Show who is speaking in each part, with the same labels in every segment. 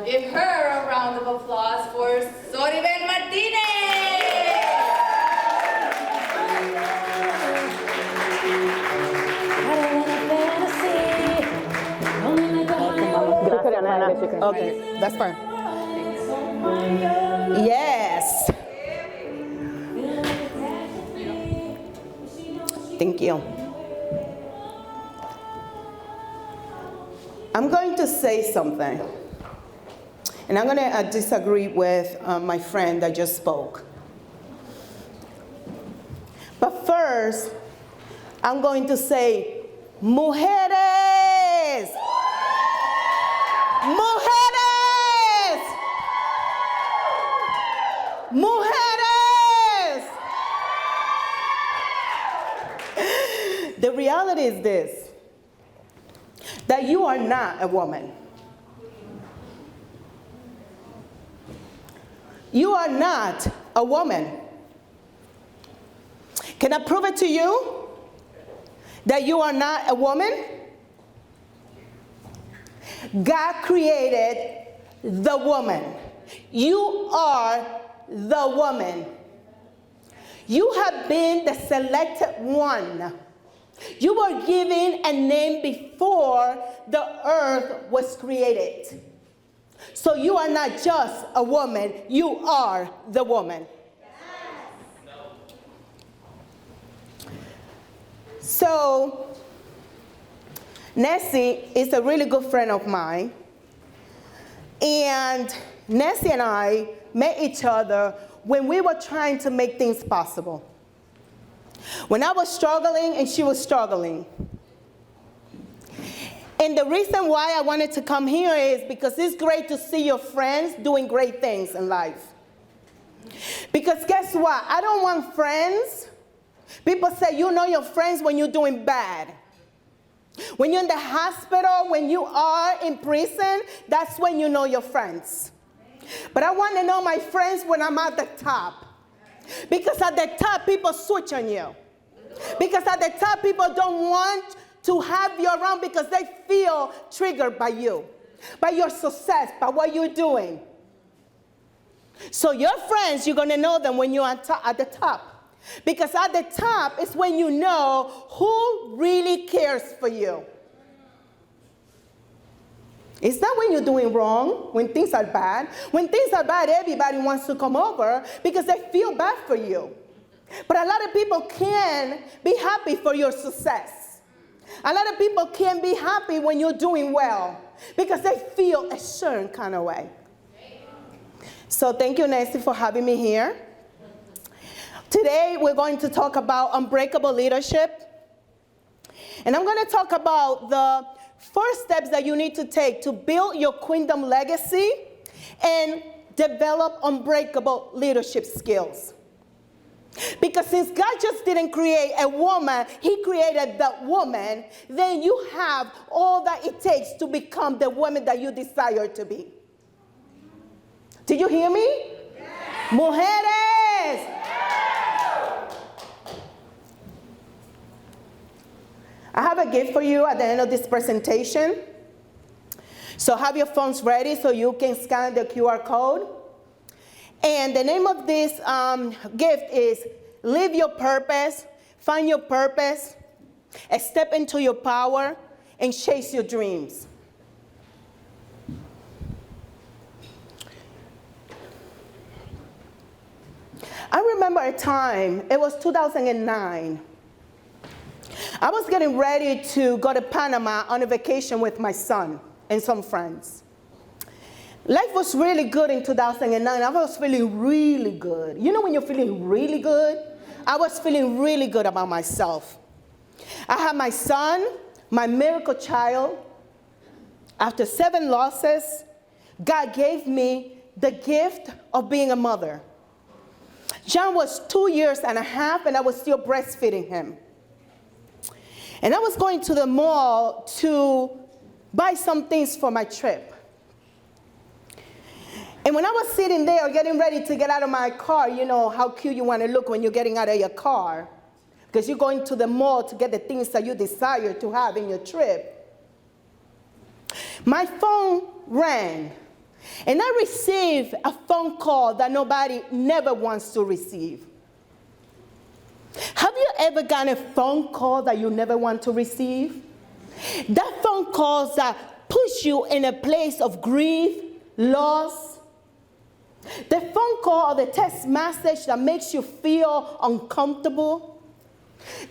Speaker 1: Give her a round of applause for Soribel Martinez!
Speaker 2: Okay, that's fine. Yes. Thank you. I'm going to say something, and I'm going to disagree with my friend that just spoke. But first, I'm going to say, mujeres! Mujeres! Mujeres! The reality is this, that you are not a woman. You are not a woman. Can I prove it to you that you are not a woman? God created the woman. You are the woman. You have been the selected one. You were given a name before the earth was created. So you are not just a woman, you are the woman. So, Nessie is a really good friend of mine. And Nessie and I met each other when we were trying to make things possible. When I was struggling and she was struggling. And the reason why I wanted to come here is because it's great to see your friends doing great things in life. Because guess what? I don't want friends. People say you know your friends when you're doing bad. When you're in the hospital, when you are in prison, that's when you know your friends. But I want to know my friends when I'm at the top. Because at the top, people switch on you. Because at the top, people don't want to have you around because they feel triggered by you, by your success, by what you're doing. So your friends, you're going to know them when you're at the top. Because at the top is when you know who really cares for you. It's not when you're doing wrong, when things are bad. When things are bad, everybody wants to come over because they feel bad for you. But a lot of people can be happy for your success. A lot of people can be happy when you're doing well because they feel a certain kind of way. So thank you, Nancy, for having me here. Today, we're going to talk about unbreakable leadership. And I'm going to talk about the first steps that you need to take to build your kingdom legacy and develop unbreakable leadership skills. Because since God just didn't create a woman, He created the woman, then you have all that it takes to become the woman that you desire to be. Did you hear me? Yes. Mujeres! Yes. I have a gift for you at the end of this presentation. So have your phones ready so you can scan the QR code. And the name of this gift is Live Your Purpose, Find Your Purpose, Step into Your Power, and Chase Your Dreams. I remember a time, it was 2009. I was getting ready to go to Panama on a vacation with my son and some friends. Life was really good in 2009. I was feeling really good. You know when you're feeling really good? I was feeling really good about myself. I had my son, my miracle child. After 7 losses, God gave me the gift of being a mother. John was 2 years and a half, and I was still breastfeeding him. And I was going to the mall to buy some things for my trip. And when I was sitting there getting ready to get out of my car, you know how cute you want to look when you're getting out of your car, because you're going to the mall to get the things that you desire to have in your trip. My phone rang, And I received a phone call that nobody never wants to receive. Have you ever gotten a phone call that you never want to receive? That phone calls that push you in a place of grief, loss. The phone call or the text message that makes you feel uncomfortable.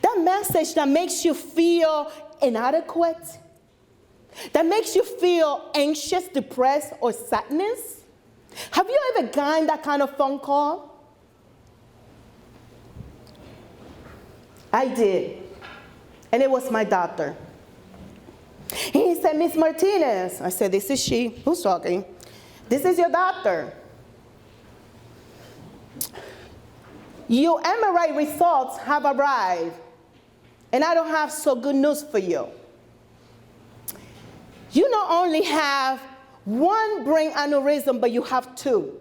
Speaker 2: That message that makes you feel inadequate. That makes you feel anxious, depressed, or sadness. Have you ever gotten that kind of phone call? I did. And it was my doctor. He said, Miss Martinez. I said, this is she. Who's talking? This is your doctor. Your MRI results have arrived. And I don't have so good news for you. You not only have one brain aneurysm, but you have two.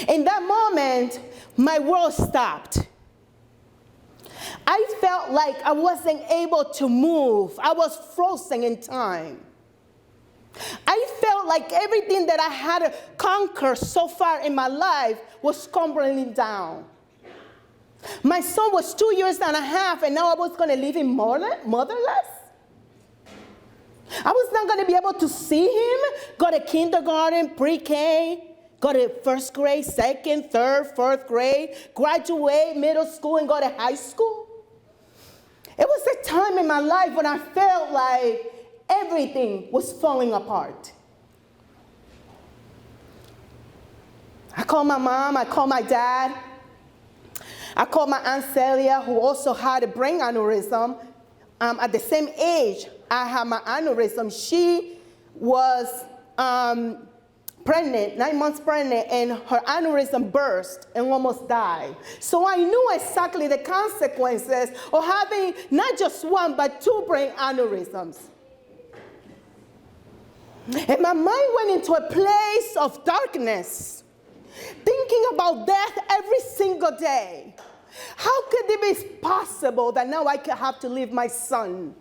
Speaker 2: In that moment, my world stopped. I felt like I wasn't able to move. I was frozen in time. I felt like everything that I had conquered so far in my life was crumbling down. My son was 2 years and a half, and now I was going to leave him motherless. I was not going to be able to see him, go to kindergarten, pre-K, go to first grade, second, third, fourth grade, graduate middle school, and go to high school. It was a time in my life when I felt like everything was falling apart. I called my mom, I called my dad, I called my Aunt Celia, who also had a brain aneurysm. At the same age I had my aneurysm, she was pregnant, 9 months pregnant, and her aneurysm burst and almost died. So I knew exactly the consequences of having not just one, but two brain aneurysms. And my mind went into a place of darkness, thinking about death every single day. How could it be possible that now I could have to leave my son?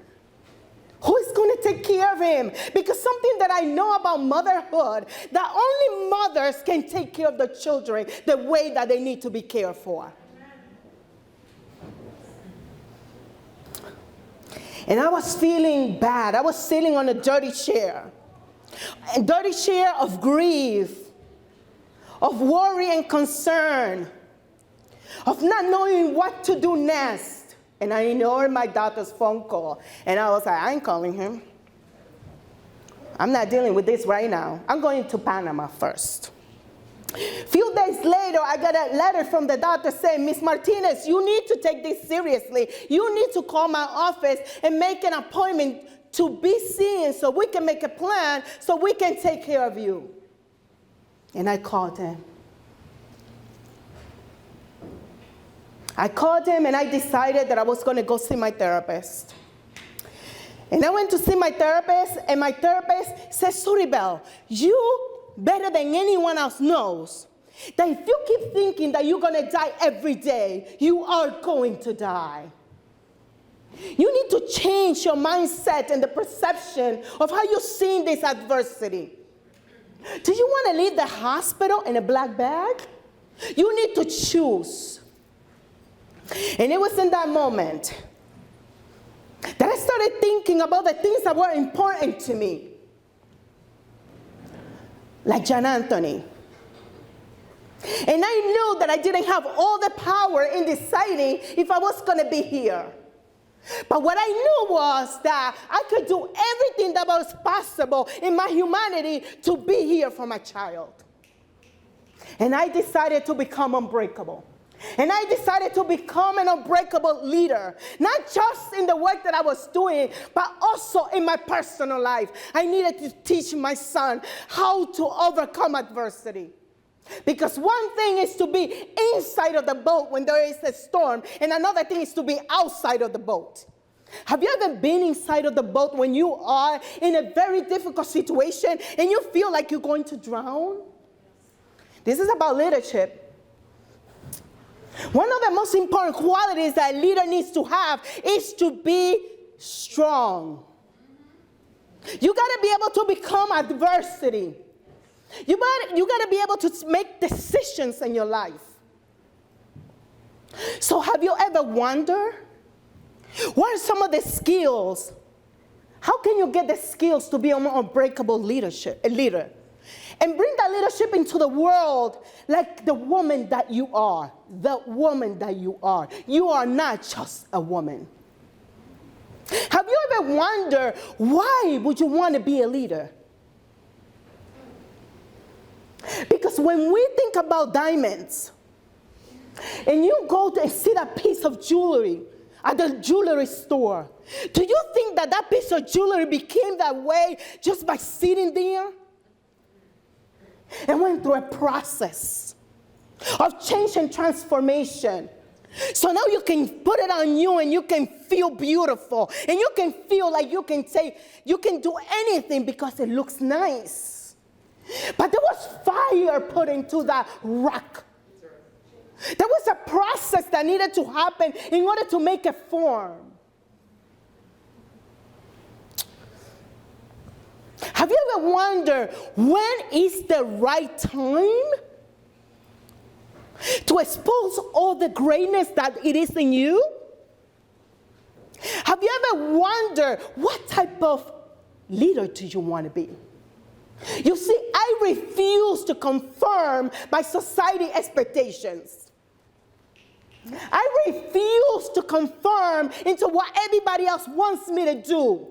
Speaker 2: Who is going to take care of him? Because something that I know about motherhood, that only mothers can take care of the children the way that they need to be cared for. And I was feeling bad. I was sitting on a dirty chair. A dirty chair of grief, of worry and concern, of not knowing what to do next. And I ignored my doctor's phone call. And I was like, I ain't calling him. I'm not dealing with this right now. I'm going to Panama first. A few days later, I got a letter from the doctor saying, Miss Martinez, you need to take this seriously. You need to call my office and make an appointment to be seen so we can make a plan so we can take care of you. And I called him. I called him and I decided that I was going to go see my therapist. And I went to see my therapist, and my therapist said, Soribel, you better than anyone else knows that if you keep thinking that you're going to die every day, you are going to die. You need to change your mindset and the perception of how you're seeing this adversity. Do you want to leave the hospital in a black bag? You need to choose. And it was in that moment that I started thinking about the things that were important to me. Like John Anthony. And I knew that I didn't have all the power in deciding if I was going to be here. But what I knew was that I could do everything that was possible in my humanity to be here for my child. And I decided to become unbreakable. And I decided to become an unbreakable leader, not just in the work that I was doing, but also in my personal life. I needed to teach my son how to overcome adversity. Because one thing is to be inside of the boat when there is a storm, and another thing is to be outside of the boat. Have you ever been inside of the boat when you are in a very difficult situation and you feel like you're going to drown? This is about leadership. One of the most important qualities that a leader needs to have is to be strong. You got to be able to become adversity. You got to be able to make decisions in your life. So have you ever wondered, what are some of the skills? How can you get the skills to be an unbreakable leader? And bring that leadership into the world like the woman that you are. The woman that you are. You are not just a woman. Have you ever wondered, why would you want to be a leader? Because when we think about diamonds, and you go to see that piece of jewelry at the jewelry store, do you think that that piece of jewelry became that way just by sitting there? And went through a process of change and transformation. So now you can put it on you and you can feel beautiful. And you can feel like you can say, you can do anything because it looks nice. But there was fire put into that rock. There was a process that needed to happen in order to make it form. Have you ever wondered, when is the right time to expose all the greatness that it is in you? Have you ever wondered, what type of leader do you want to be? You see, I refuse to conform by society expectations. I refuse to conform into what everybody else wants me to do.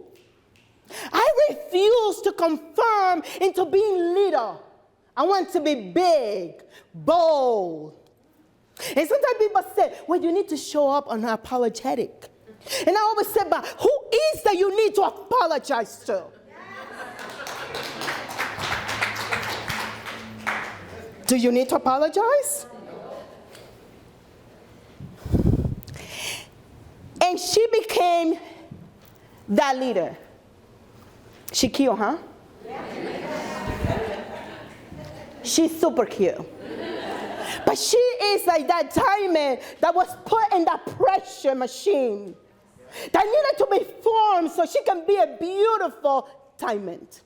Speaker 2: I refuse to conform into being leader. I want to be big, bold. And sometimes people say, well, you need to show up unapologetic. And I always say, but who is that you need to apologize to? Do you need to apologize? And she became that leader. She cute, huh? She's super cute. But she is like that diamond that was put in that pressure machine that needed to be formed so she can be a beautiful diamond.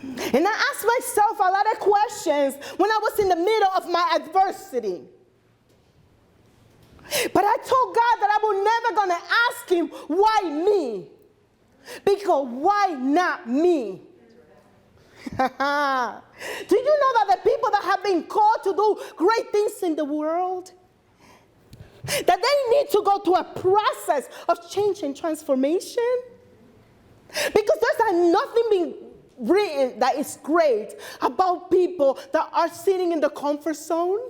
Speaker 2: And I asked myself a lot of questions when I was in the middle of my adversity. But I told God that I was never going to ask him, why me? Because why not me? Do you know that the people that have been called to do great things in the world, that they need to go through a process of change and transformation? Because there's nothing being written that is great about people that are sitting in the comfort zone.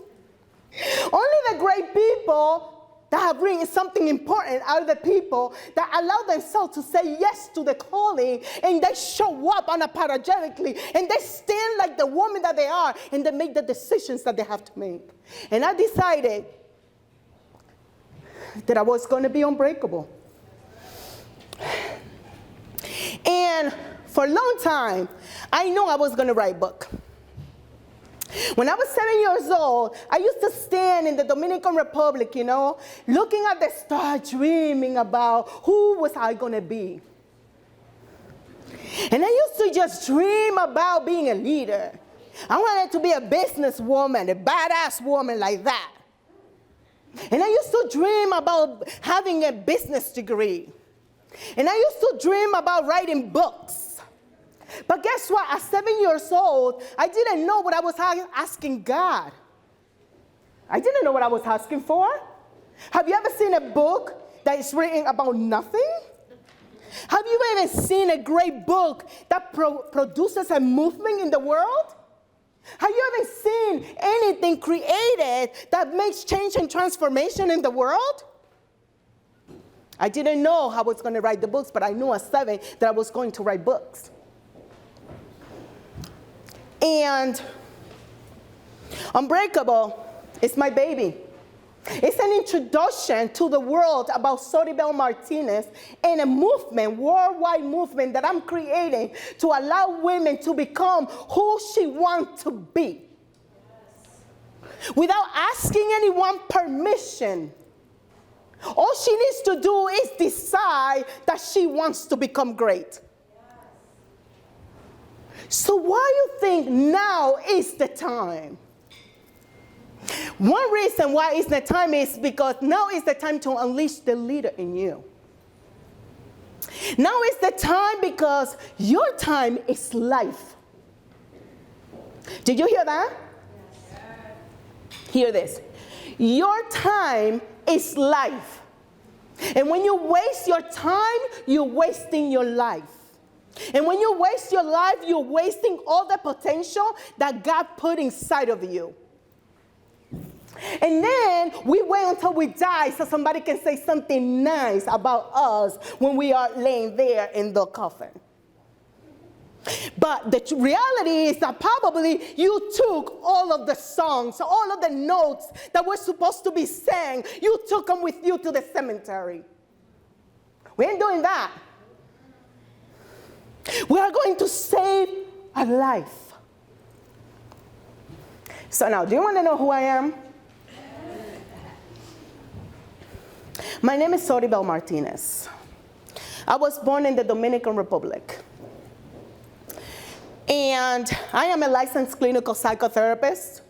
Speaker 2: Only the great people that have written something important are the people that allow themselves to say yes to the calling, and they show up unapologetically, and they stand like the woman that they are, and they make the decisions that they have to make. And I decided that I was going to be unbreakable. And for a long time, I knew I was going to write a book. When I was 7 years old, I used to stand in the Dominican Republic, looking at the stars, dreaming about who was I going to be. And I used to just dream about being a leader. I wanted to be a businesswoman, a badass woman like that. And I used to dream about having a business degree. And I used to dream about writing books. But guess what? At 7 years old, I didn't know what I was asking God. I didn't know what I was asking for. Have you ever seen a book that is written about nothing? Have you ever seen a great book that produces a movement in the world? Have you ever seen anything created that makes change and transformation in the world? I didn't know how I was going to write the books, but I knew at 7 that I was going to write books. And Unbreakable is my baby. It's an introduction to the world about Soribel Martinez and a movement, worldwide movement that I'm creating to allow women to become who she wants to be. Without asking anyone permission. All she needs to do is decide that she wants to become great. So why you think now is the time? One reason why it's the time is because now is the time to unleash the leader in you. Now is the time because your time is life. Did you hear that? Yes. Hear this. Your time is life. And when you waste your time, you're wasting your life. And when you waste your life, you're wasting all the potential that God put inside of you. And then we wait until we die so somebody can say something nice about us when we are laying there in the coffin. But the reality is that probably you took all of the songs, all of the notes that were supposed to be sang, you took them with you to the cemetery. We ain't doing that. We are going to save a life. So now, do you want to know who I am? My name is Soribel Martinez. I was born in the Dominican Republic. And I am a licensed clinical psychotherapist.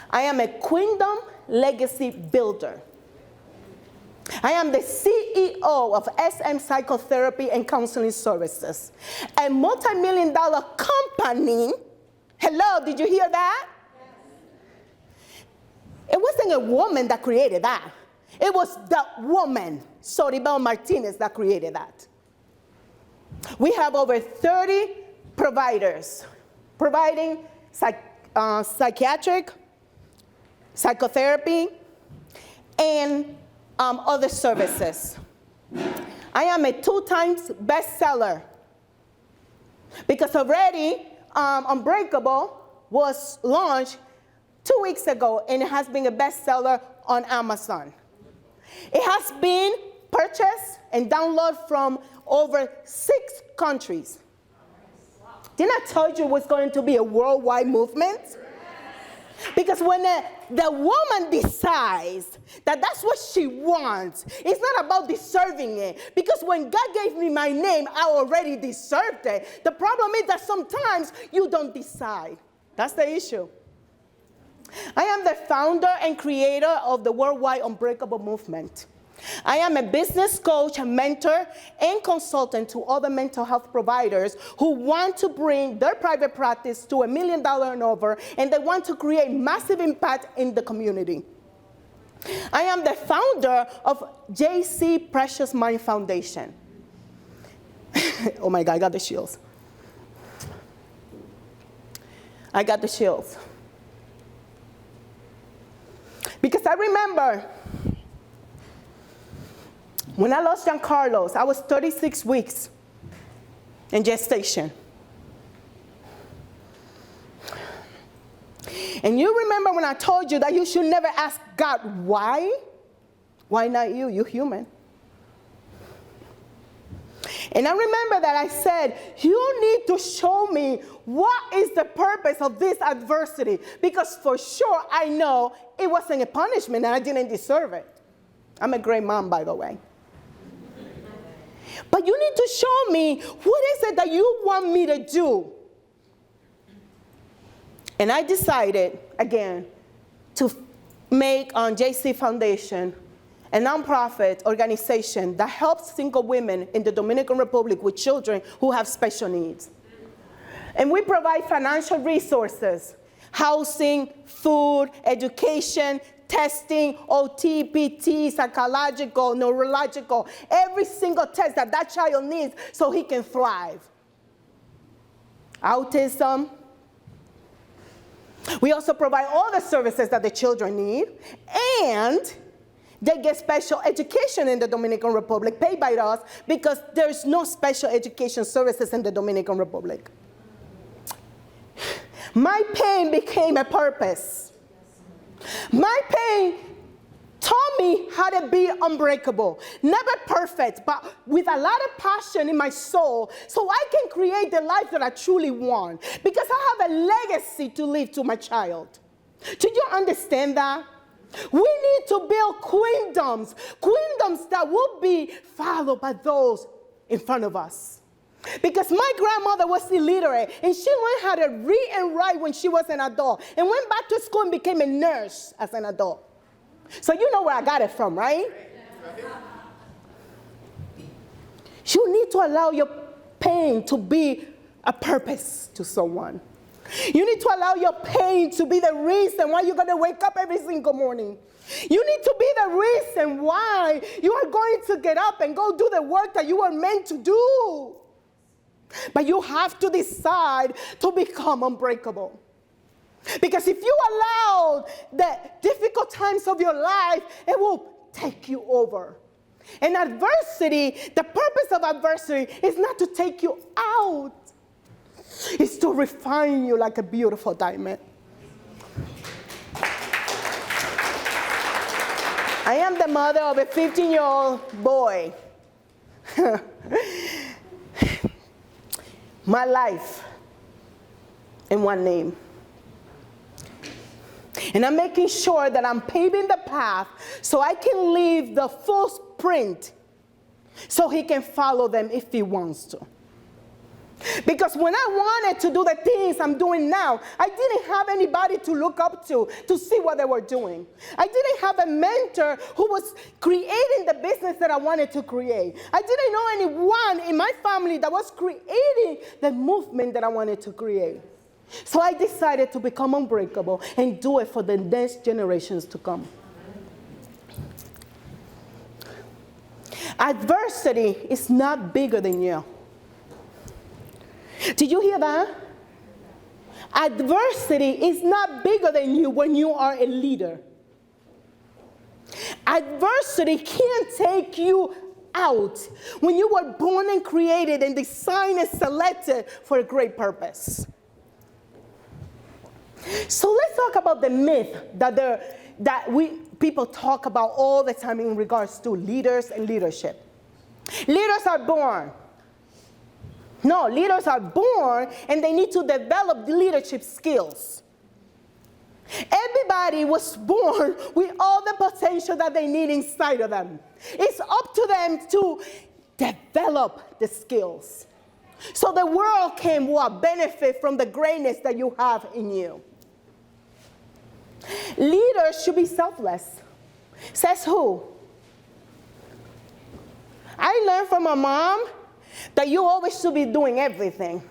Speaker 2: I am a Kingdom Legacy Builder. I am the CEO of SM Psychotherapy and Counseling Services, a multi-million-dollar company. Hello, did you hear that? Yes. It wasn't a woman that created that. It was the woman, Soribel Martinez, that created that. We have over 30 providers providing psychiatric, psychotherapy, and other services. I am a 2-time bestseller because already Unbreakable was launched 2 weeks ago, and it has been a bestseller on Amazon. It has been purchased and downloaded from over 6 countries. Didn't I tell you it was going to be a worldwide movement? Because when the woman decides that that's what she wants, it's not about deserving it. Because when God gave me my name, I already deserved it. The problem is that sometimes you don't decide. That's the issue. I am the founder and creator of the Worldwide Unbreakable Movement. I am a business coach, a mentor, and consultant to other mental health providers who want to bring their private practice to $1 million and over, and they want to create massive impact in the community. I am the founder of JC Precious Mind Foundation. Oh my God, I got the chills. I got the chills. Because I remember when I lost Giancarlo, I was 36 weeks in gestation. And you remember when I told you that you should never ask God why? Why not you? You're human. And I remember that I said, you need to show me what is the purpose of this adversity. Because for sure I know it wasn't a punishment and I didn't deserve it. I'm a great mom, by the way. But you need to show me what is it that you want me to do. And I decided, again, to make JC Foundation a nonprofit organization that helps single women in the Dominican Republic with children who have special needs. And we provide financial resources, housing, food, education, testing, OT, PT, psychological, neurological, every single test that that child needs so he can thrive. Autism. We also provide all the services that the children need, and they get special education in the Dominican Republic paid by us because there's no special education services in the Dominican Republic. My pain became a purpose. My pain taught me how to be unbreakable. Never perfect, but with a lot of passion in my soul so I can create the life that I truly want. Because I have a legacy to leave to my child. Do you understand that? We need to build kingdoms that will be followed by those in front of us. Because my grandmother was illiterate, and she learned how to read and write when she was an adult, and went back to school and became a nurse as an adult. So you know where I got it from, right? You need to allow your pain to be a purpose to someone. You need to allow your pain to be the reason why you're going to wake up every single morning. You need to be the reason why you are going to get up and go do the work that you were meant to do. But you have to decide to become unbreakable. Because if you allow the difficult times of your life, it will take you over. And adversity, the purpose of adversity is not to take you out. It's to refine you like a beautiful diamond. I am the mother of a 15-year-old boy. My life in one name. And I'm making sure that I'm paving the path so I can leave the footprint so he can follow them if he wants to. Because when I wanted to do the things I'm doing now, I didn't have anybody to look up to see what they were doing. I didn't have a mentor who was creating the business that I wanted to create. I didn't know anyone in my family that was creating the movement that I wanted to create. So I decided to become unbreakable and do it for the next generations to come. Adversity is not bigger than you. Did you hear that? Adversity is not bigger than you when you are a leader. Adversity can't take you out when you were born and created and designed and selected for a great purpose. So let's talk about the myth that people talk about all the time in regards to leaders and leadership. Leaders are born. No, leaders are born and they need to develop the leadership skills. Everybody was born with all the potential that they need inside of them. It's up to them to develop the skills so the world can benefit from the greatness that you have in you. Leaders should be selfless. Says who? I learned from my mom that you always should be doing everything.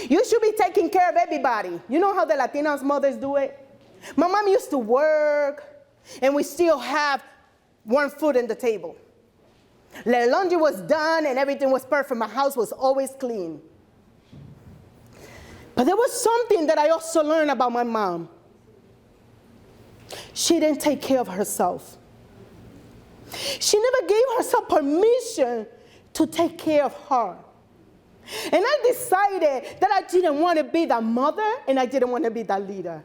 Speaker 2: You should be taking care of everybody. You know how the Latinas mothers do it? My mom used to work, and we still have one food on the table. The laundry was done, and everything was perfect. My house was always clean. But there was something that I also learned about my mom. She didn't take care of herself. She never gave herself permission to take care of her. And I decided that I didn't want to be that mother and I didn't want to be that leader.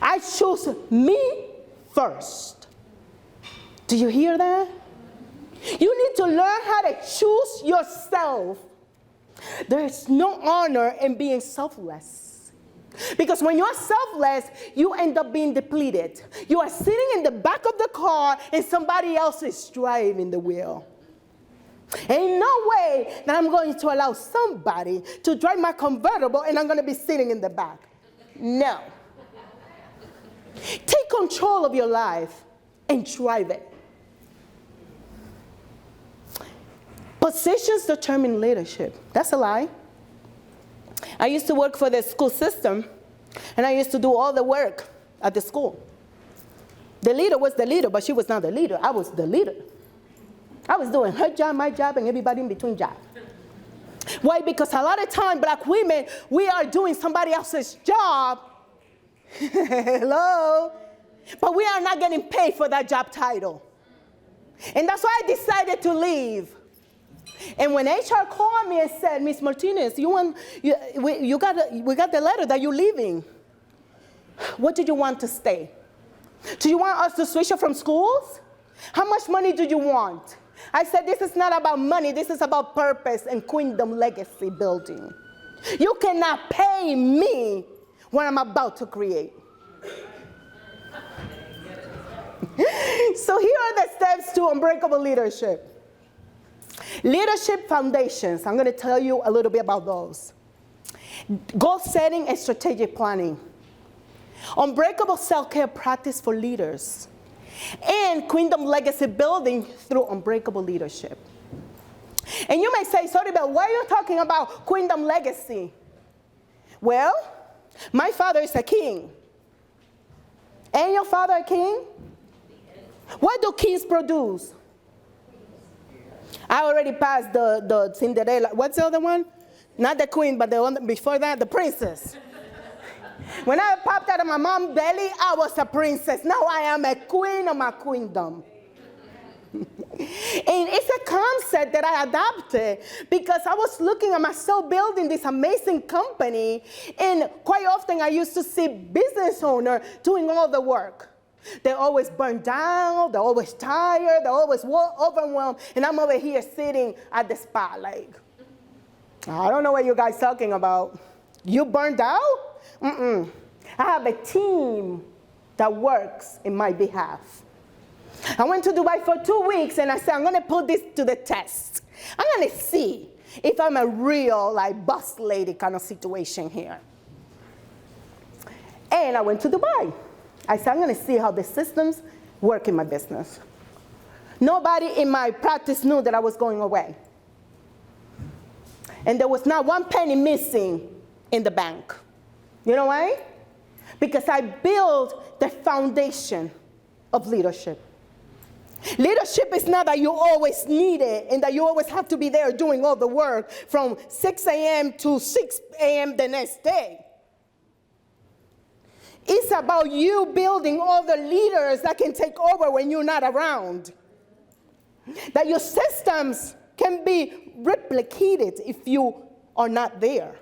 Speaker 2: I chose me first. Do you hear that? You need to learn how to choose yourself. There is no honor in being selfless. Because when you're selfless, you end up being depleted. You are sitting in the back of the car and somebody else is driving the wheel. Ain't no way that I'm going to allow somebody to drive my convertible and I'm going to be sitting in the back. No. Take control of your life and drive it. Positions determine leadership. That's a lie. I used to work for the school system, and I used to do all the work at the school. The leader was the leader, but she was not the leader. I was the leader. I was doing her job, my job, and everybody in between job. Why? Because a lot of time, black women, we are doing somebody else's job. Hello? But we are not getting paid for that job title. And that's why I decided to leave. And when HR called me and said, Ms. Martinez, we got the letter that you're leaving. What do you want to stay? Do you want us to switch you from schools? How much money do you want? I said, this is not about money. This is about purpose and kingdom legacy building. You cannot pay me what I'm about to create. So here are the steps to unbreakable leadership. Leadership foundations. I'm going to tell you a little bit about those. Goal setting and strategic planning. Unbreakable self-care practice for leaders. And kingdom legacy building through unbreakable leadership. And you may say, sorry, but why are you talking about kingdom legacy? Well, my father is a king. Ain't your father a king? What do kings produce? I already passed the Cinderella. What's the other one? Not the queen, but the one before that, the princess. When I popped out of my mom's belly, I was a princess. Now I am a queen of my queendom. And it's a concept that I adopted because I was looking at myself building this amazing company, and quite often I used to see business owners doing all the work. They're always burned down, they're always tired, they're always overwhelmed, and I'm over here sitting at the spotlight. I don't know what you guys talking about. You burned out? I have a team that works in my behalf. I went to Dubai for 2 weeks, and I said, I'm going to put this to the test. I'm going to see if I'm a real, boss lady kind of situation here. And I went to Dubai. I said, I'm going to see how the systems work in my business. Nobody in my practice knew that I was going away. And there was not one penny missing in the bank. You know why? Because I built the foundation of leadership. Leadership is not that you always need it and that you always have to be there doing all the work from 6 a.m. to 6 a.m. the next day. It's about you building other leaders that can take over when you're not around. That your systems can be replicated if you are not there.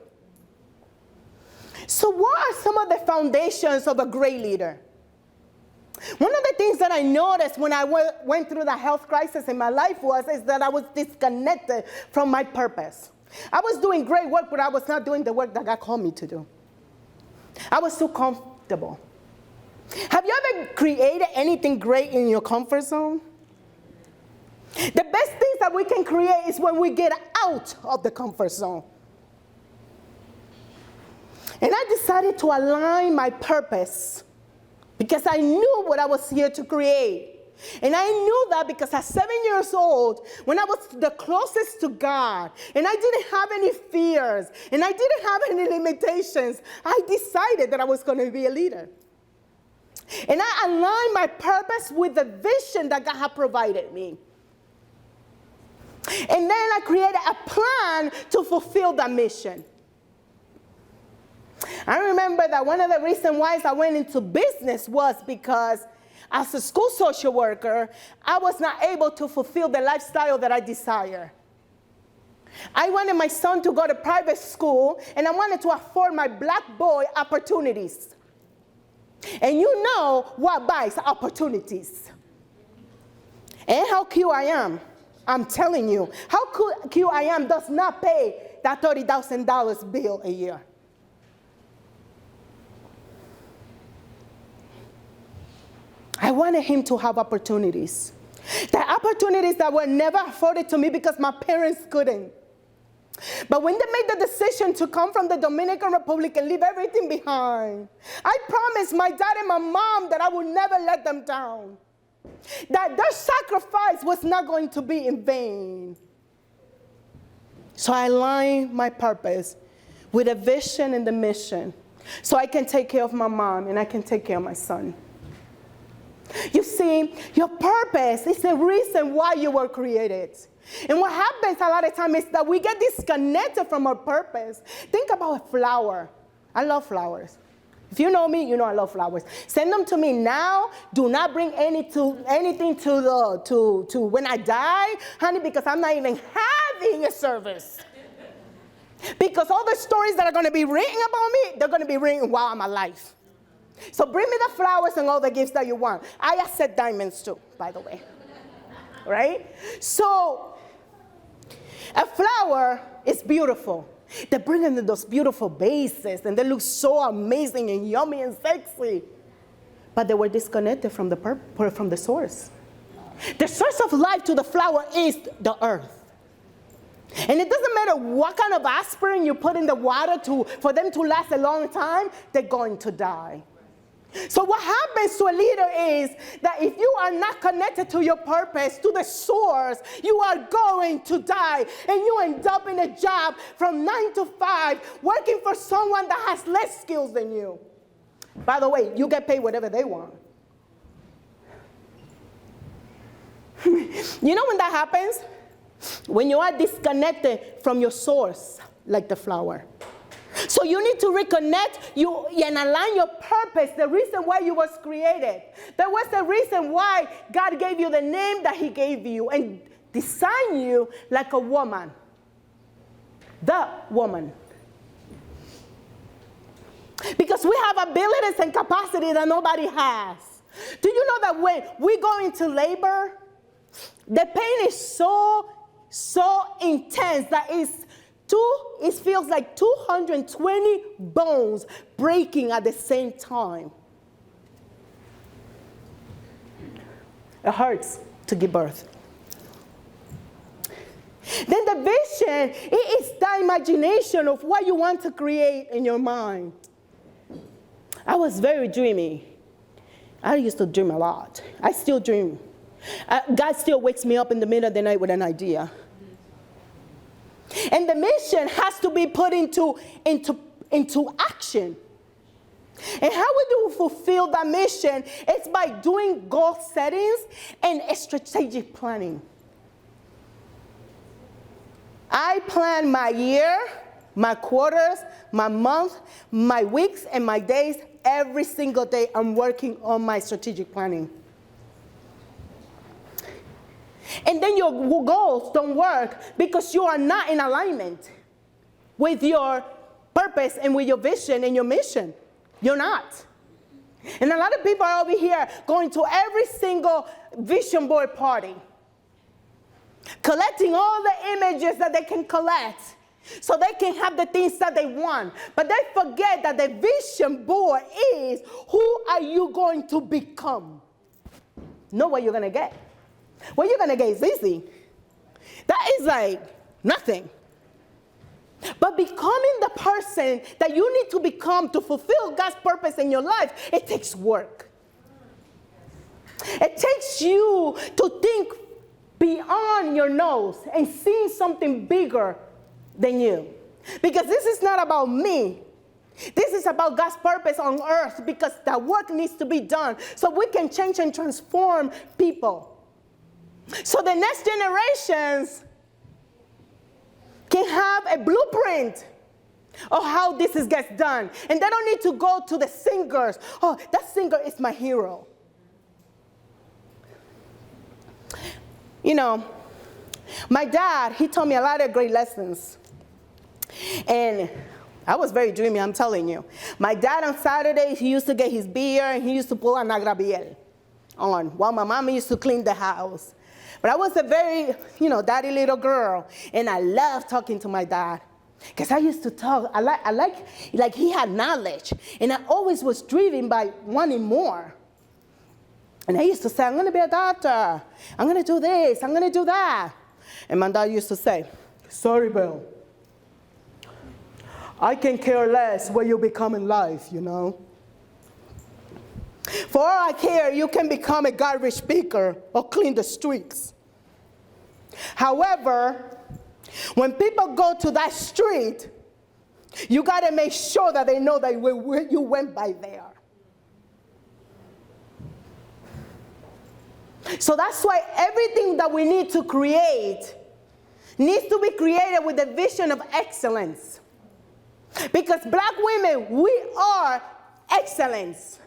Speaker 2: So what are some of the foundations of a great leader? One of the things that I noticed when I went through the health crisis in my life is that I was disconnected from my purpose. I was doing great work, but I was not doing the work that God called me to do. I was too comfortable. Have you ever created anything great in your comfort zone? The best things that we can create is when we get out of the comfort zone. And I decided to align my purpose because I knew what I was here to create. And I knew that because at 7 years old, when I was the closest to God, and I didn't have any fears, and I didn't have any limitations, I decided that I was going to be a leader. And I aligned my purpose with the vision that God had provided me. And then I created a plan to fulfill that mission. I remember that one of the reasons why I went into business was because as a school social worker, I was not able to fulfill the lifestyle that I desire. I wanted my son to go to private school, and I wanted to afford my black boy opportunities. And you know what buys opportunities. And how cute I am. I'm telling you, how cute I am does not pay that $30,000 bill a year. I wanted him to have opportunities. The opportunities that were never afforded to me because my parents couldn't. But when they made the decision to come from the Dominican Republic and leave everything behind, I promised my dad and my mom that I would never let them down. That their sacrifice was not going to be in vain. So I aligned my purpose with a vision and the mission so I can take care of my mom and I can take care of my son. You see, your purpose is the reason why you were created. And what happens a lot of times is that we get disconnected from our purpose. Think about a flower. I love flowers. If you know me, you know I love flowers. Send them to me now. Do not bring anything to when I die, honey, because I'm not even having a service. Because all the stories that are going to be written about me, they're going to be written while I'm alive. So bring me the flowers and all the gifts that you want. I accept diamonds too, by the way. Right? So a flower is beautiful. They bring in those beautiful vases, and they look so amazing and yummy and sexy. but they were disconnected from the source. The source of life to the flower is the earth. And it doesn't matter what kind of aspirin you put in the water for them to last a long time, they're going to die. So what happens to a leader is that if you are not connected to your purpose, to the source, you are going to die. And you end up in a job from 9 to 5, working for someone that has less skills than you. By the way, you get paid whatever they want. You know when that happens? When you are disconnected from your source, like the flower. So you need to reconnect and align your purpose, the reason why you was created. There was the reason why God gave you the name that he gave you and designed you like a woman. The woman. Because we have abilities and capacity that nobody has. Do you know that when we go into labor, the pain is so intense that it feels like 220 bones breaking at the same time. It hurts to give birth. Then the vision, it is the imagination of what you want to create in your mind. I was very dreamy. I used to dream a lot. I still dream. God still wakes me up in the middle of the night with an idea. And the mission has to be put into action. And how we do fulfill that mission is by doing goal settings and strategic planning. I plan my year, my quarters, my month, my weeks, and my days. Every single day I'm working on my strategic planning. And then your goals don't work because you are not in alignment with your purpose and with your vision and your mission. You're not. And a lot of people are over here going to every single vision board party, collecting all the images that they can collect so they can have the things that they want. But they forget that the vision board is who are you going to become, not what you're going to get. What you're going to get is easy. That is like nothing. But becoming the person that you need to become to fulfill God's purpose in your life, it takes work. It takes you to think beyond your nose and see something bigger than you. Because this is not about me. This is about God's purpose on earth, because that work needs to be done so we can change and transform people. So the next generations can have a blueprint of how this gets done. And they don't need to go to the singers. Oh, that singer is my hero. You know, my dad, he taught me a lot of great lessons. And I was very dreamy, I'm telling you. My dad on Saturdays, he used to get his beer and he used to pull Ana Gabriel on while my mom used to clean the house. But I was a very, daddy little girl, and I loved talking to my dad. Because I used to talk, I like he had knowledge, and I always was driven by wanting more. And I used to say, I'm going to be a doctor. I'm going to do this. I'm going to do that. And my dad used to say, sorry, Bill. I can care less what you become in life, For all I care, you can become a garbage picker or clean the streets. However, when people go to that street, you got to make sure that they know that you went by there. So that's why everything that we need to create needs to be created with a vision of excellence. Because black women, we are excellence.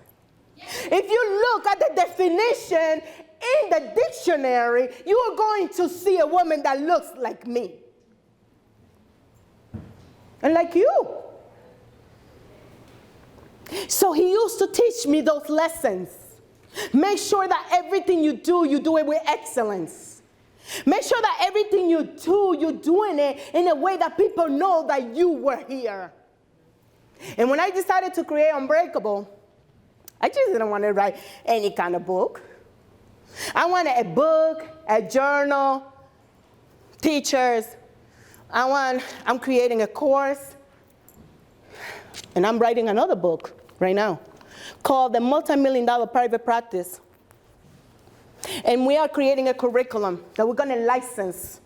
Speaker 2: If you look at the definition in the dictionary, you are going to see a woman that looks like me. And like you. So he used to teach me those lessons. Make sure that everything you do it with excellence. Make sure that everything you do, you're doing it in a way that people know that you were here. And when I decided to create Unbreakable, I just didn't want to write any kind of book. I wanted a book, a journal, teachers. I'm creating a course, and I'm writing another book right now called The Multi-Million-Dollar Private Practice. And we are creating a curriculum that we're going to license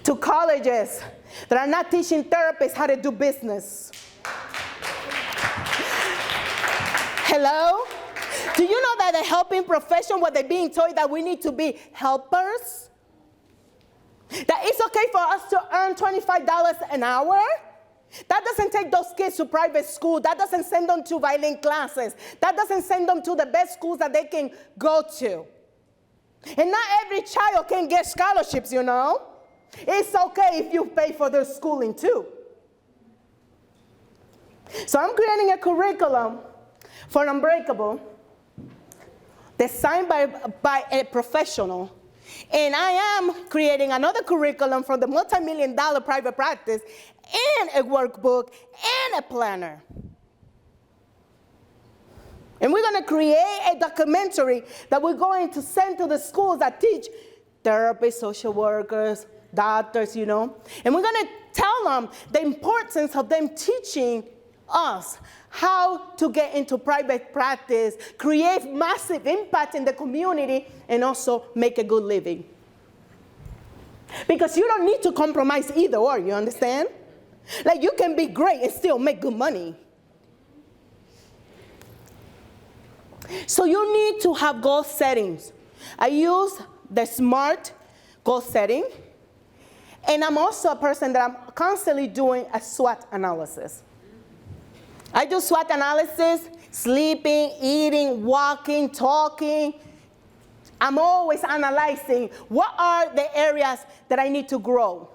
Speaker 2: to colleges that are not teaching therapists how to do business. Hello? Do you know that the helping profession, what they're being told, that we need to be helpers? That it's okay for us to earn $25 an hour? That doesn't take those kids to private school. That doesn't send them to violin classes. That doesn't send them to the best schools that they can go to. And not every child can get scholarships, you know. It's okay if you pay for their schooling too. So I'm creating a curriculum for Unbreakable, designed by a professional. And I am creating another curriculum for the multi-million-dollar private practice, and a workbook, and a planner. And we're going to create a documentary that we're going to send to the schools that teach therapists, social workers, doctors, you know. And we're going to tell them the importance of them teaching us how to get into private practice, create massive impact in the community, and also make a good living. Because you don't need to compromise either or, you understand? Like, you can be great and still make good money. So you need to have goal settings. I use the SMART goal setting, and I'm also a person that I'm constantly doing a SWOT analysis. I do SWOT analysis, sleeping, eating, walking, talking. I'm always analyzing what are the areas that I need to grow.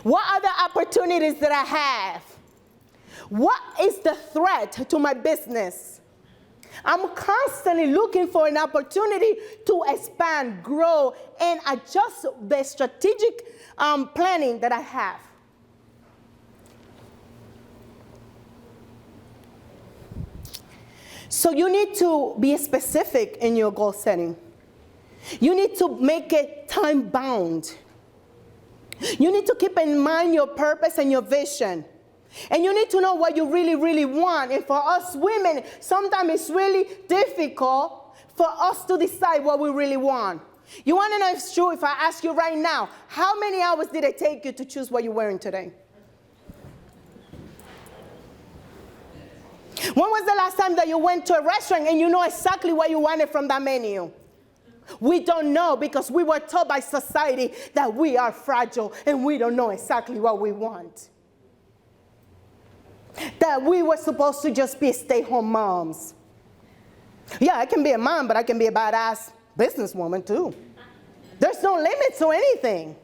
Speaker 2: What are the opportunities that I have? What is the threat to my business? I'm constantly looking for an opportunity to expand, grow, and adjust the strategic planning that I have. So you need to be specific in your goal setting. You need to make it time-bound. You need to keep in mind your purpose and your vision. And you need to know what you really, really want. And for us women, sometimes it's really difficult for us to decide what we really want. You want to know if it's true? If I ask you right now, how many hours did it take you to choose what you're wearing today? When was the last time that you went to a restaurant and you know exactly what you wanted from that menu? We don't know because we were told by society that we are fragile and we don't know exactly what we want. That we were supposed to just be stay-home moms. Yeah, I can be a mom, but I can be a badass businesswoman too. There's no limit to anything.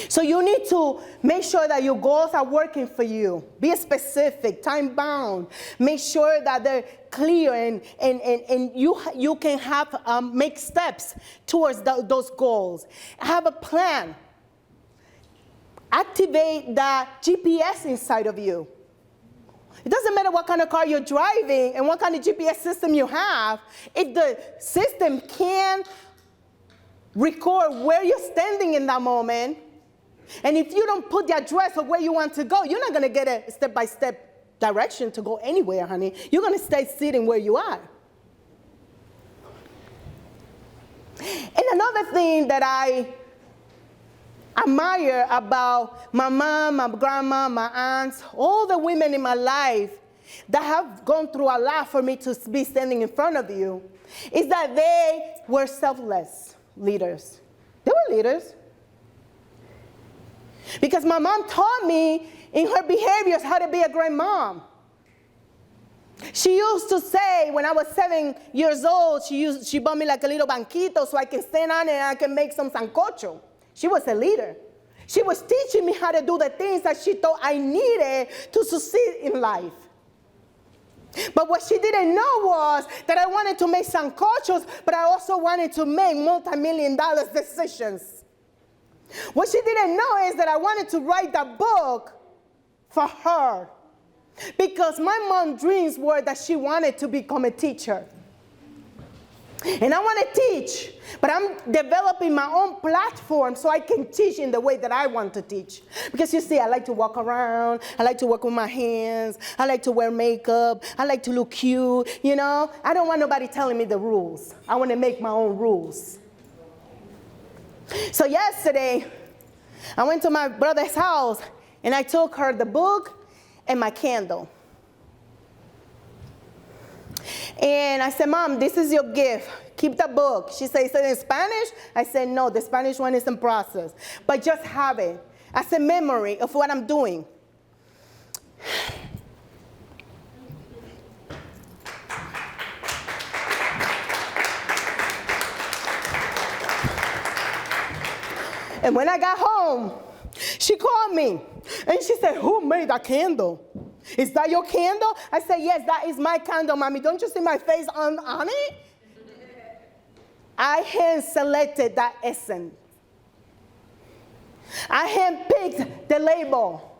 Speaker 2: So you need to make sure that your goals are working for you. Be specific, time-bound. Make sure that they're clear and you can have make steps towards those goals. Have a plan. Activate the GPS inside of you. It doesn't matter what kind of car you're driving and what kind of GPS system you have. If the system can record where you're standing in that moment, and if you don't put the address of where you want to go, you're not going to get a step-by-step direction to go anywhere, honey. You're going to stay sitting where you are. And another thing that I admire about my mom, my grandma, my aunts, all the women in my life that have gone through a lot for me to be standing in front of you, is that they were selfless leaders. They were leaders. Because my mom taught me in her behaviors how to be a great mom. She used to say, when I was 7 years old, she bought me like a little banquito so I can stand on it and I can make some sancocho. She was a leader. She was teaching me how to do the things that she thought I needed to succeed in life. But what she didn't know was that I wanted to make sancochos, but I also wanted to make multi-million-dollar decisions. What she didn't know is that I wanted to write that book for her. because my mom's dreams were that she wanted to become a teacher. And I want to teach, but I'm developing my own platform so I can teach in the way that I want to teach. Because you see, I like to walk around. I like to work with my hands. I like to wear makeup. I like to look cute. You know, I don't want nobody telling me the rules. I want to make my own rules. So yesterday, I went to my brother's house, and I took her the book and my candle. And I said, Mom, this is your gift. Keep the book. She said, is it in Spanish? I said, no, the Spanish one is in process. But just have it as a memory of what I'm doing. And when I got home, she called me. And she said, who made that candle? Is that your candle? I said, yes, that is my candle, Mommy. Don't you see my face on it? I hand-selected that essence. I hand-picked the label.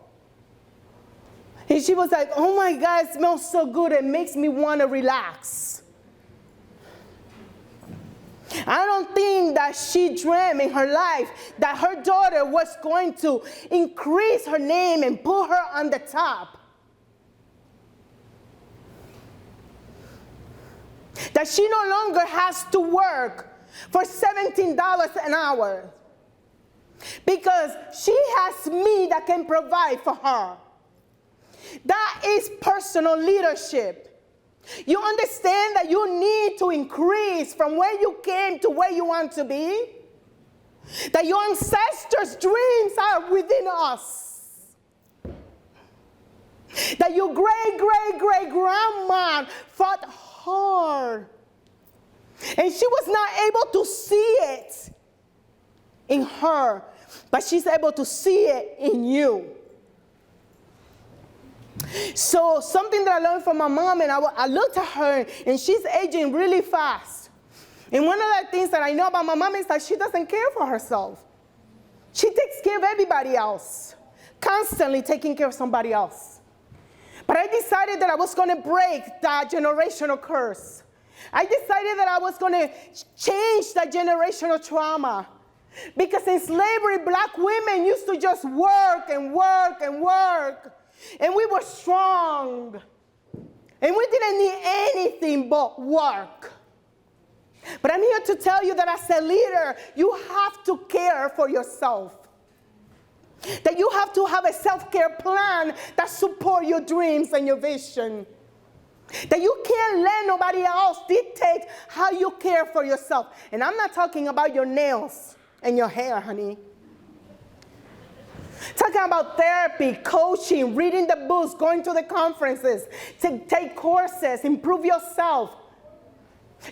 Speaker 2: And she was like, oh my God, it smells so good. It makes me want to relax. I don't think that she dreamt in her life that her daughter was going to increase her name and put her on the top. That she no longer has to work for $17 an hour. Because she has me that can provide for her. That is personal leadership. You understand that you need to increase from where you came to where you want to be? That your ancestors' dreams are within us. That your great-great-great-grandma fought hard. And she was not able to see it in her, but she's able to see it in you. So something that I learned from my mom, and I looked at her, and she's aging really fast. And one of the things that I know about my mom is that she doesn't care for herself. She takes care of everybody else, constantly taking care of somebody else. But I decided that I was going to break that generational curse. I decided that I was going to change that generational trauma. Because in slavery, black women used to just work and work and work. And we were strong. And we didn't need anything but work. But I'm here to tell you that as a leader, you have to care for yourself. That you have to have a self-care plan that supports your dreams and your vision. That you can't let nobody else dictate how you care for yourself. And I'm not talking about your nails and your hair, honey. Talking about therapy, coaching, reading the books, going to the conferences, take courses, improve yourself,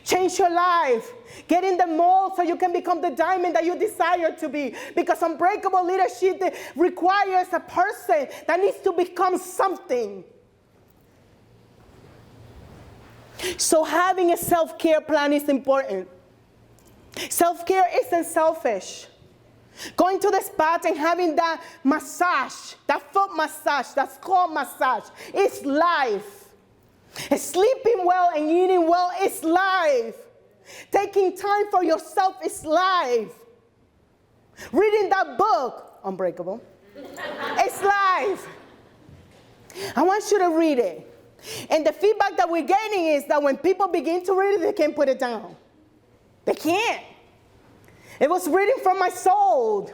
Speaker 2: change your life, get in the mold so you can become the diamond that you desire to be. Because unbreakable leadership requires a person that needs to become something. So having a self-care plan is important. Self-care isn't selfish. Going to the spa and having that massage, that foot massage, that skull massage, is life. Sleeping well and eating well is life. Taking time for yourself is life. Reading that book, Unbreakable, it's life. I want you to read it. And the feedback that we're getting is that when people begin to read it, they can't put it down. They can't. It was reading from my soul.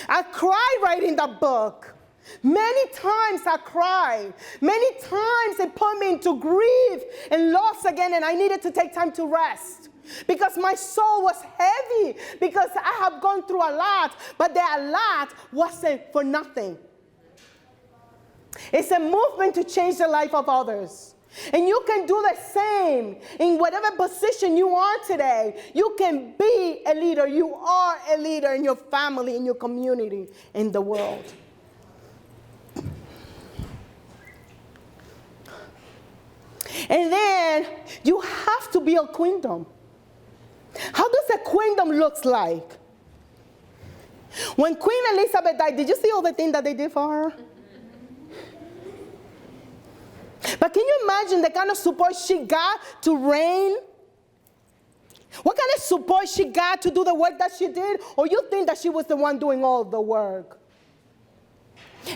Speaker 2: I cried writing that book. Many times I cried. Many times it put me into grief and loss again, and I needed to take time to rest. Because my soul was heavy, because I have gone through a lot, but that lot wasn't for nothing. It's a movement to change the life of others. And you can do the same in whatever position you are today. You can be a leader. You are a leader in your family, in your community, in the world. And then you have to be a queendom. How does a queendom look like? When Queen Elizabeth died, did you see all the things that they did for her? But can you imagine the kind of support she got to reign? What kind of support she got to do the work that she did? Or you think that she was the one doing all the work?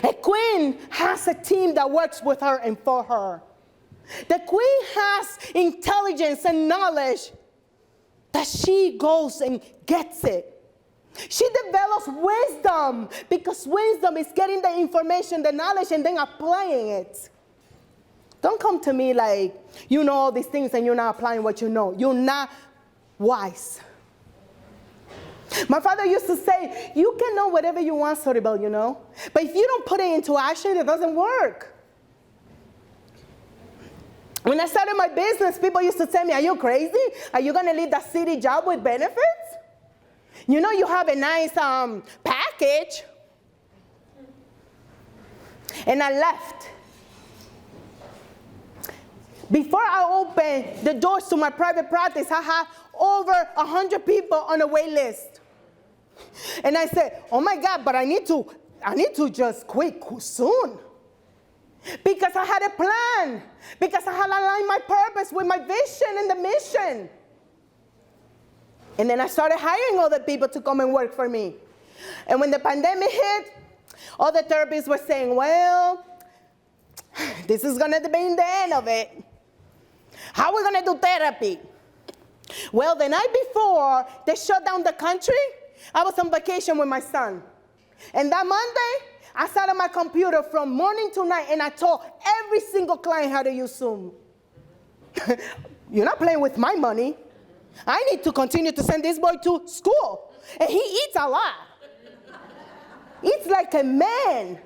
Speaker 2: A queen has a team that works with her and for her. The queen has intelligence and knowledge that she goes and gets it. She develops wisdom because wisdom is getting the information, the knowledge, and then applying it. Don't come to me like you know all these things and you're not applying what you know. You're not wise. My father used to say, you can know whatever you want, Soribel, you know. But if you don't put it into action, it doesn't work. When I started my business, people used to tell me, are you crazy? Are you going to leave that city job with benefits? You know you have a nice package. And I left. Before I opened the doors to my private practice, I had over 100 people on a wait list. And I said, oh my God, but I need to just quit soon. Because I had a plan. Because I had aligned my purpose with my vision and the mission. And then I started hiring other people to come and work for me. And when the pandemic hit, all the therapists were saying, well, this is going to be the end of it. How are we going to do therapy? Well, the night before they shut down the country, I was on vacation with my son. And that Monday, I sat on my computer from morning to night and I told every single client how to use Zoom. You're not playing with my money. I need to continue to send this boy to school. And he eats a lot. Eats like a man.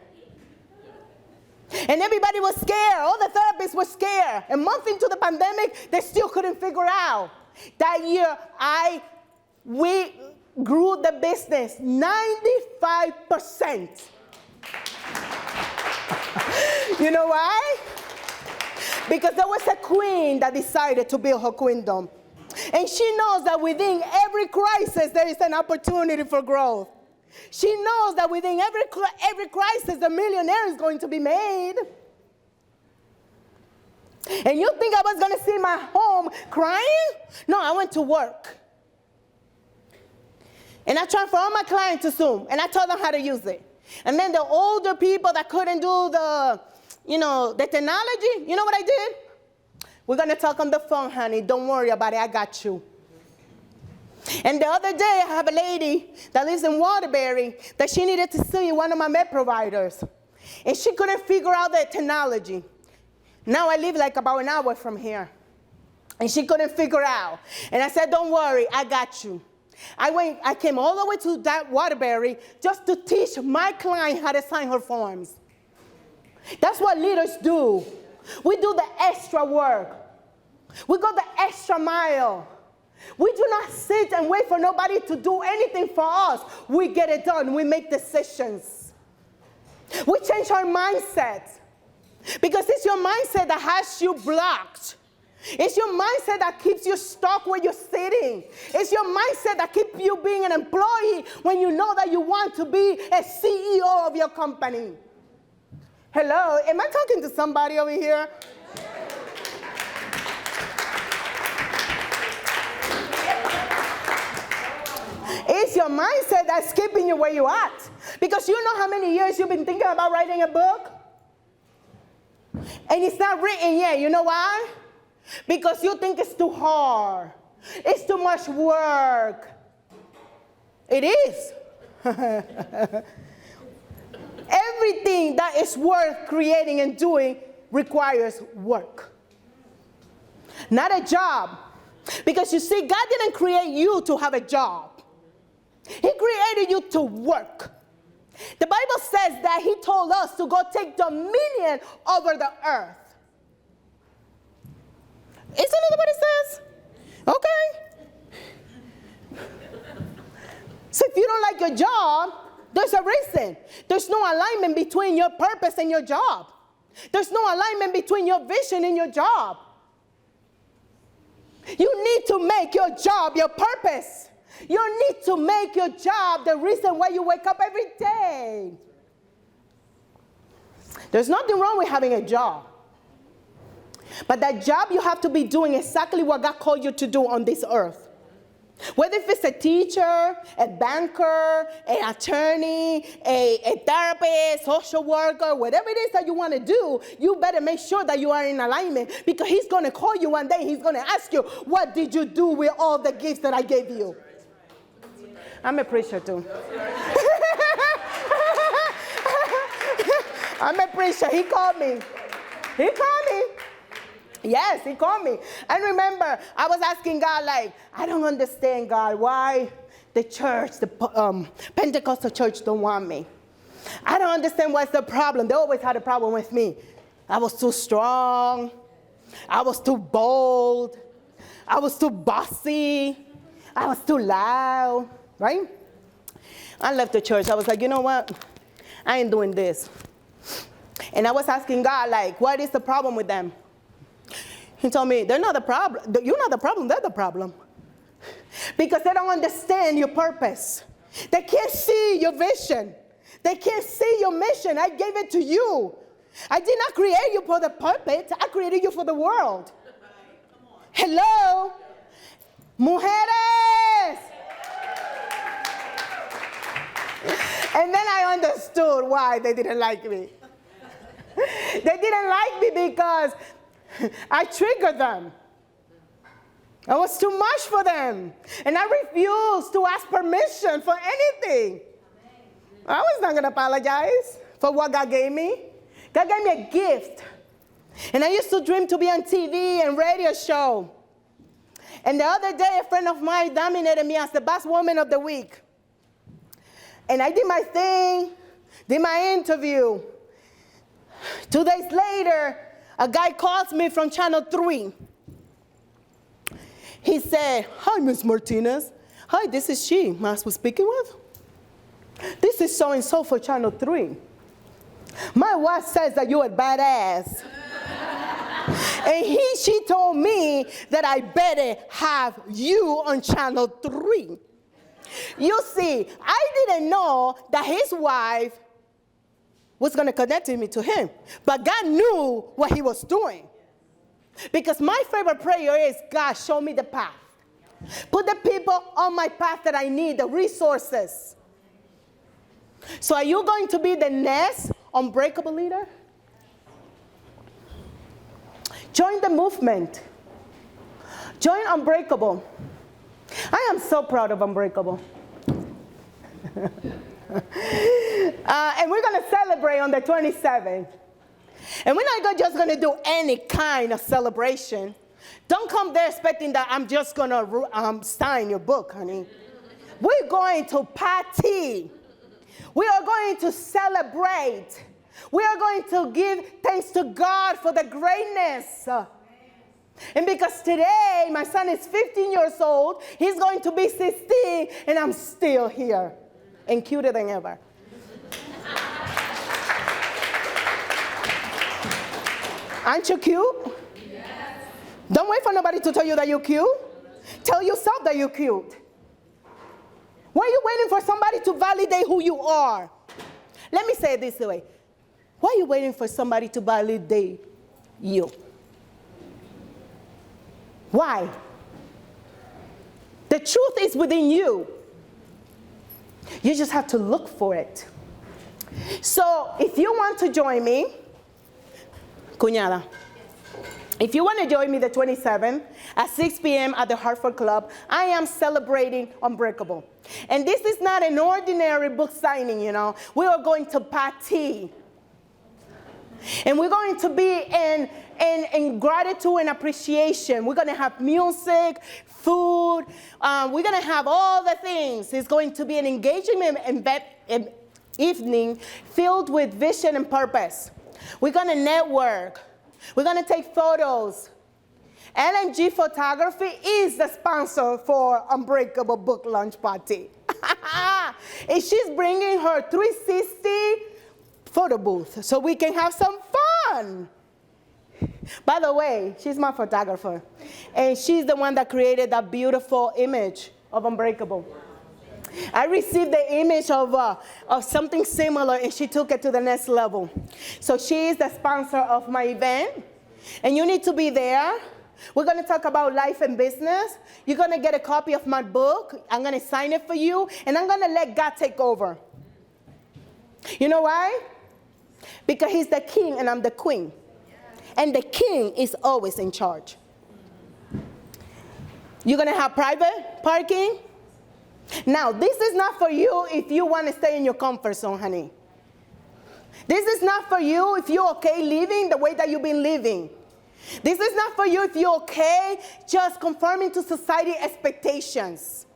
Speaker 2: And everybody was scared. All the therapists were scared. A month into the pandemic, they still couldn't figure out. That year, we grew the business 95%. You know why? Because there was a queen that decided to build her queendom. And she knows that within every crisis, there is an opportunity for growth. She knows that within every crisis, the millionaire is going to be made. And you think I was going to sit in my home crying? No, I went to work. And I transferred all my clients to Zoom, and I told them how to use it. And then the older people that couldn't do the technology, you know what I did? We're going to talk on the phone, honey. Don't worry about it. I got you. And the other day, I have a lady that lives in Waterbury that she needed to see one of my med providers. And she couldn't figure out the technology. Now I live like about an hour from here. And she couldn't figure out. And I said, don't worry, I got you. I came all the way to that Waterbury just to teach my client how to sign her forms. That's what leaders do. We do the extra work. We go the extra mile. We do not sit and wait for nobody to do anything for us. We get it done. We make decisions. We change our mindset. Because it's your mindset that has you blocked. It's your mindset that keeps you stuck where you're sitting. It's your mindset that keeps you being an employee when you know that you want to be a CEO of your company. Hello, am I talking to somebody over here? It's your mindset that's keeping you where you're at. Because you know how many years you've been thinking about writing a book? And it's not written yet. You know why? Because you think it's too hard. It's too much work. It is. Everything that is worth creating and doing requires work. Not a job. Because you see, God didn't create you to have a job. He created you to work. The Bible says that he told us to go take dominion over the earth. Isn't that what it says? Okay. So if you don't like your job, there's a reason. There's no alignment between your purpose and your job. There's no alignment between your vision and your job. You need to make your job your purpose. You need to make your job the reason why you wake up every day. There's nothing wrong with having a job. But that job you have to be doing exactly what God called you to do on this earth. Whether if it's a teacher, a banker, an attorney, a therapist, social worker, whatever it is that you want to do, you better make sure that you are in alignment, because he's going to call you one day. He's going to ask you, what did you do with all the gifts that I gave you? I'm a preacher too. I'm a preacher. He called me. He called me. Yes, he called me. And remember, I was asking God, like, I don't understand, God, why the church, the Pentecostal church don't want me. I don't understand what's the problem. They always had a problem with me. I was too strong. I was too bold. I was too bossy. I was too loud, right? I left the church. I was like, you know what? I ain't doing this. And I was asking God, like, what is the problem with them? He told me, they're not the problem. You're not the problem, they're the problem. Because they don't understand your purpose. They can't see your vision. They can't see your mission. I gave it to you. I did not create you for the pulpit. I created you for the world. Hello? Mujeres! And then I understood why they didn't like me. They didn't like me because I triggered them. I was too much for them. And I refused to ask permission for anything. I was not going to apologize for what God gave me. God gave me a gift. And I used to dream to be on TV and radio show. And the other day, a friend of mine nominated me as the best woman of the week. And I did my thing, did my interview. 2 days later, a guy calls me from Channel 3. He said, hi, Miss Martinez. Hi, this is she I was speaking with. This is so-and-so for Channel 3. My wife says that you're a badass. And she told me that I better have you on Channel 3. You see, I didn't know that his wife was going to connect me to him. But God knew what he was doing. Because my favorite prayer is, God, show me the path. Put the people on my path that I need, the resources. So are you going to be the next unbreakable leader? Join the movement. Join Unbreakable. I am so proud of Unbreakable. And we're going to celebrate on the 27th. And we're not just going to do any kind of celebration. Don't come there expecting that I'm just going to sign your book, honey. We're going to party. We are going to celebrate. We are going to give thanks to God for the greatness. And because today my son is 15 years old, he's going to be 16, and I'm still here and cuter than ever. Aren't you cute? Yes. Don't wait for nobody to tell you that you're cute. Tell yourself that you're cute. Why are you waiting for somebody to validate who you are? Let me say it this way. Why are you waiting for somebody to validate you? Why? The truth is within you. You just have to look for it. So if you want to join me, Cuñada, if you want to join me the 27th at 6 p.m. at the Hartford Club, I am celebrating Unbreakable. And this is not an ordinary book signing, you know. We are going to party. And we're going to be in gratitude and appreciation. We're going to have music, food. We're going to have all the things. It's going to be an engaging evening filled with vision and purpose. We're going to network. We're going to take photos. LMG Photography is the sponsor for Unbreakable Book Launch Party. And she's bringing her 360 photo booth so we can have some fun. By the way, she's my photographer. And she's the one that created that beautiful image of Unbreakable. I received the image of something similar, and she took it to the next level. So she is the sponsor of my event. And you need to be there. We're going to talk about life and business. You're going to get a copy of my book. I'm going to sign it for you, and I'm going to let God take over. You know why? Because he's the king and I'm the queen. And the king is always in charge. You're going to have private parking. Now, this is not for you if you want to stay in your comfort zone, honey. This is not for you if you're okay living the way that you've been living. This is not for you if you're okay just conforming to society expectations.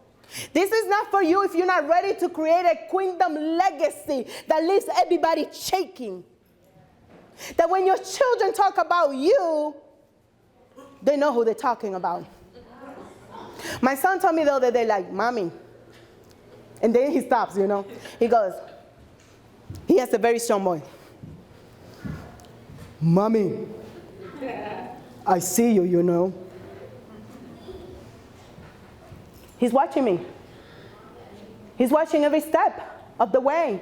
Speaker 2: This is not for you if you're not ready to create a kingdom legacy that leaves everybody shaking. That when your children talk about you, they know who they're talking about. My son told me the other day, like, Mommy. And then he stops, you know. He goes, he has a very strong voice. Mommy, I see you, you know. He's watching me. He's watching every step of the way.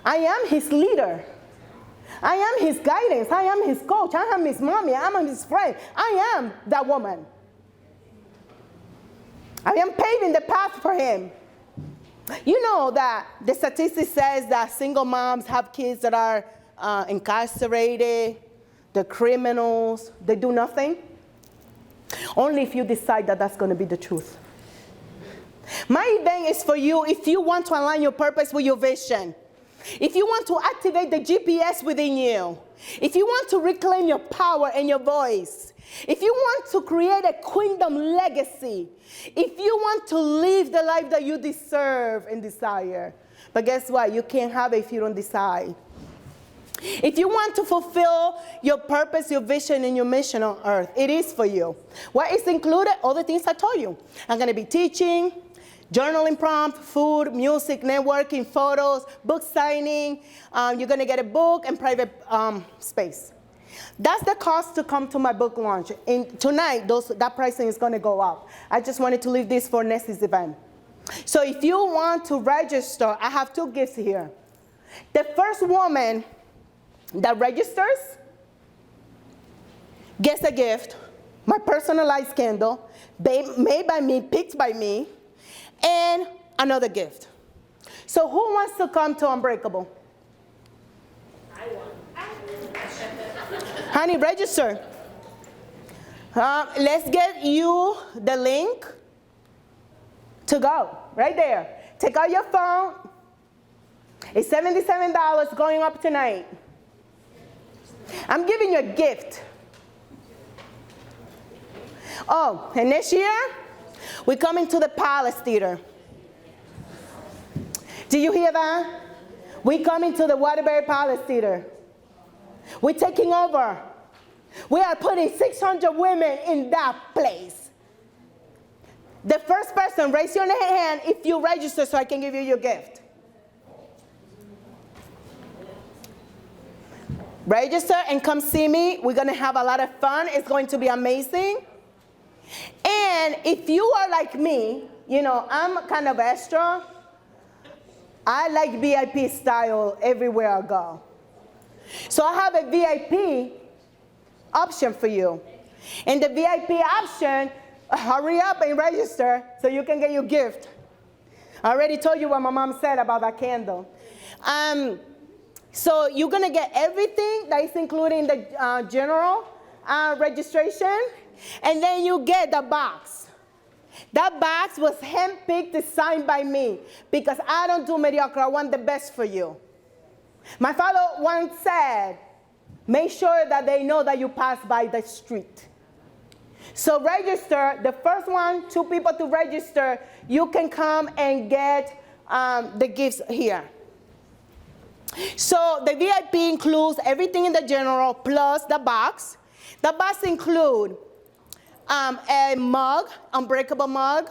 Speaker 2: I am his leader. I am his guidance. I am his coach. I am his mommy. I am his friend. I am that woman. I am paving the path for him. You know that the statistic says that single moms have kids that are incarcerated, they're criminals, they do nothing. Only if you decide that that's going to be the truth. My event is for you if you want to align your purpose with your vision. If you want to activate the GPS within you. If you want to reclaim your power and your voice. If you want to create a kingdom legacy. If you want to live the life that you deserve and desire. But guess what? You can't have it if you don't decide. If you want to fulfill your purpose, your vision, and your mission on earth, it is for you. What is included? All the things I told you. I'm going to be teaching, journaling prompt, food, music, networking, photos, book signing. You're going to get a book and private space. That's the cost to come to my book launch. And tonight, that pricing is going to go up. I just wanted to leave this for next event. So if you want to register, I have 2 gifts here. The first woman that registers gets a gift, my personalized candle, made by me, picked by me, and another gift. So who wants to come to Unbreakable?
Speaker 1: I want.
Speaker 2: Honey, register. Let's get you the link to go, right there. Take out your phone. It's $77 going up tonight. I'm giving you a gift. Oh, and next year, we're coming to the Palace Theater. Do you hear that? We're coming to the Waterbury Palace Theater. We're taking over. We are putting 600 women in that place. The first person, raise your hand if you register so I can give you your gift. Register and come see me. We're going to have a lot of fun. It's going to be amazing. And if you are like me, you know, I'm kind of extra. I like VIP style everywhere I go. So I have a VIP option for you. And the VIP option, hurry up and register so you can get your gift. I already told you what my mom said about that candle. So you're going to get everything that is included in the general registration. And then you get the box. That box was handpicked, designed by me. Because I don't do mediocre. I want the best for you. My father once said, make sure that they know that you pass by the street. So register. The first one, 2 people to register. You can come and get the gifts here. So the VIP includes everything in the general plus the box. The box includes a mug, Unbreakable mug,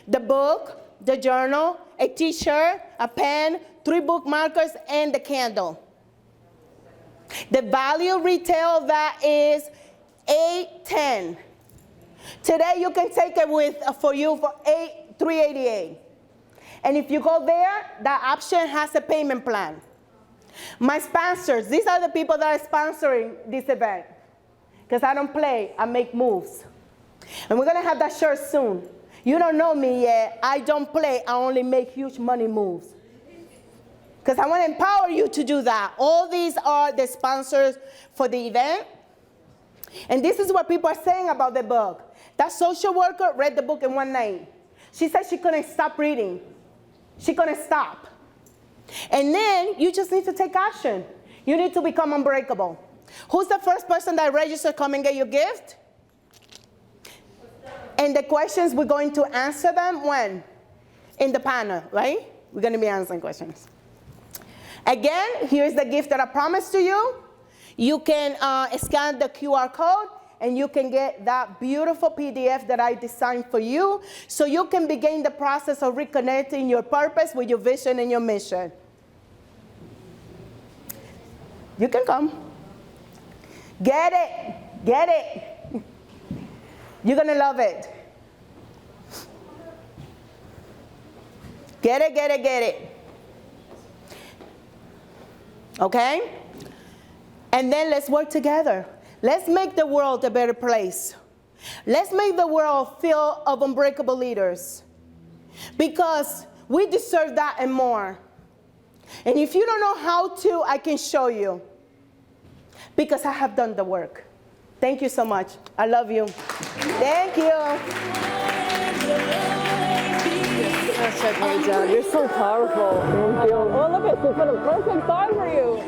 Speaker 2: the book, the journal, a t-shirt, a pen, 3 bookmarkers, and the candle. The value retail of that is $810. Today you can take it for you for $388. And if you go there, that option has a payment plan. My sponsors, these are the people that are sponsoring this event. Because I don't play, I make moves. And we're going to have that shirt soon. You don't know me yet. I don't play, I only make huge money moves. Because I want to empower you to do that. All these are the sponsors for the event. And this is what people are saying about the book. That social worker read the book in one night. She said she couldn't stop reading. She couldn't stop. And then you just need to take action. You need to become unbreakable. Who's the first person that registered, come and get your gift? And the questions, we're going to answer them when? In the panel, right? We're going to be answering questions. Again, here's the gift that I promised to you. You can scan the QR code, and you can get that beautiful PDF that I designed for you, so you can begin the process of reconnecting your purpose with your vision and your mission. You can come. Get it. Get it. You're going to love it. Get it, get it, get it. Okay? And then let's work together. Let's make the world a better place. Let's make the world full of unbreakable leaders. Because we deserve that and more. And if you don't know how to, I can show you. Because I have done the work. Thank you so much. I love you. Thank you.
Speaker 3: You're so powerful. Thank you. Oh, look, it's the perfect song for you.